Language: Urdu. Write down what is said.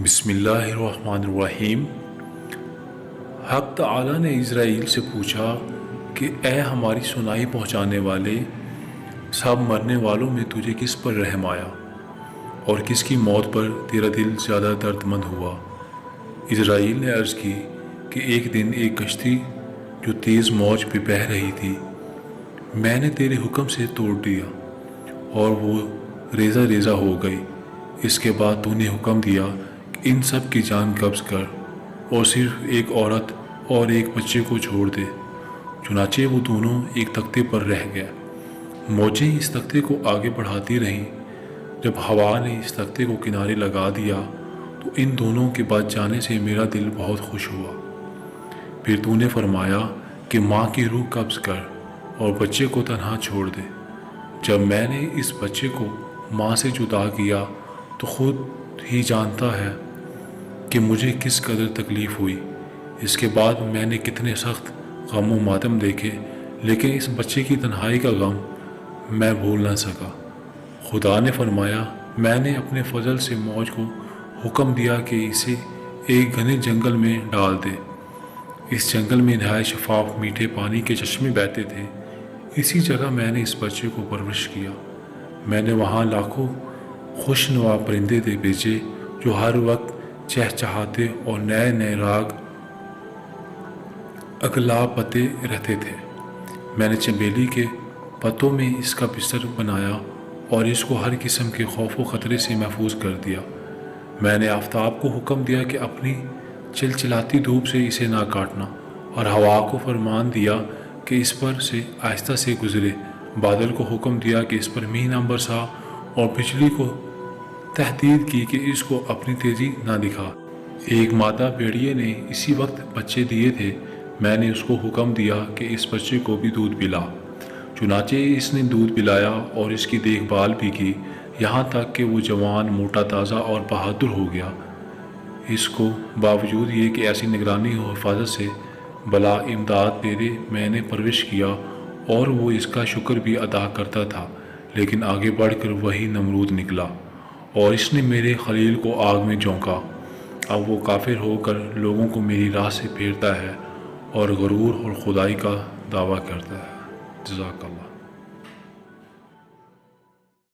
بسم اللہ الرحمن الرحیم۔ حق تعالی نے اسرائیل سے پوچھا کہ اے ہماری سنائی پہنچانے والے، سب مرنے والوں میں تجھے کس پر رحم آیا اور کس کی موت پر تیرا دل زیادہ درد مند ہوا؟ اسرائیل نے عرض کی کہ ایک دن ایک کشتی جو تیز موج پہ بہہ رہی تھی میں نے تیرے حکم سے توڑ دیا اور وہ ریزہ ریزہ ہو گئی۔ اس کے بعد تو نے حکم دیا کہ ان سب کی جان قبض کر اور صرف ایک عورت اور ایک بچے کو چھوڑ دے۔ چنانچہ وہ دونوں ایک تختے پر رہ گئے۔ موجیں اس تختے کو آگے بڑھاتی رہیں۔ جب ہوا نے اس تختے کو کنارے لگا دیا تو ان دونوں کے بچ جانے سے میرا دل بہت خوش ہوا۔ پھر تو نے فرمایا کہ ماں کی روح قبض کر اور بچے کو تنہا چھوڑ دے۔ جب میں نے اس بچے کو ماں سے جدا کیا تو خود ہی جانتا ہے کہ مجھے کس قدر تکلیف ہوئی۔ اس کے بعد میں نے کتنے سخت غم و ماتم دیکھے، لیکن اس بچے کی تنہائی کا غم میں بھول نہ سکا۔ خدا نے فرمایا، میں نے اپنے فضل سے موج کو حکم دیا کہ اسے ایک گھنے جنگل میں ڈال دے۔ اس جنگل میں نہایت شفاف میٹھے پانی کے چشمے بہتے تھے۔ اسی جگہ میں نے اس بچے کو پرورش کیا۔ میں نے وہاں لاکھوں خوشنوا پرندے بھیجے جو ہر وقت چہچہاتے اور نئے نئے راگ اگلاپتے رہتے تھے۔ میں نے چنبیلی کے پتوں میں اس کا بستر بنایا اور اس کو ہر قسم کے خوف و خطرے سے محفوظ کر دیا۔ میں نے آفتاب کو حکم دیا کہ اپنی چلچلاتی دھوپ سے اسے نہ کاٹنا، اور ہوا کو فرمان دیا کہ اس پر سے آہستہ سے گزرے۔ بادل کو حکم دیا کہ اس پر مینہ برسا، اور بجلی کو تحدید کی کہ اس کو اپنی تیزی نہ دکھا۔ ایک مادہ بھیڑیے نے اسی وقت بچے دیے تھے۔ میں نے اس کو حکم دیا کہ اس بچے کو بھی دودھ پلا۔ چنانچہ اس نے دودھ پلایا اور اس کی دیکھ بھال بھی کی، یہاں تک کہ وہ جوان، موٹا تازہ اور بہادر ہو گیا۔ اس کو باوجود یہ کہ ایسی نگرانی و حفاظت سے بلا امداد پیرے میں نے پرورش کیا، اور وہ اس کا شکر بھی ادا کرتا تھا، لیکن آگے بڑھ کر وہی نمرود نکلا اور اس نے میرے خلیل کو آگ میں جھونکا۔ اب وہ کافر ہو کر لوگوں کو میری راہ سے پھیرتا ہے اور غرور اور خدائی کا دعویٰ کرتا ہے۔ جزاک اللہ۔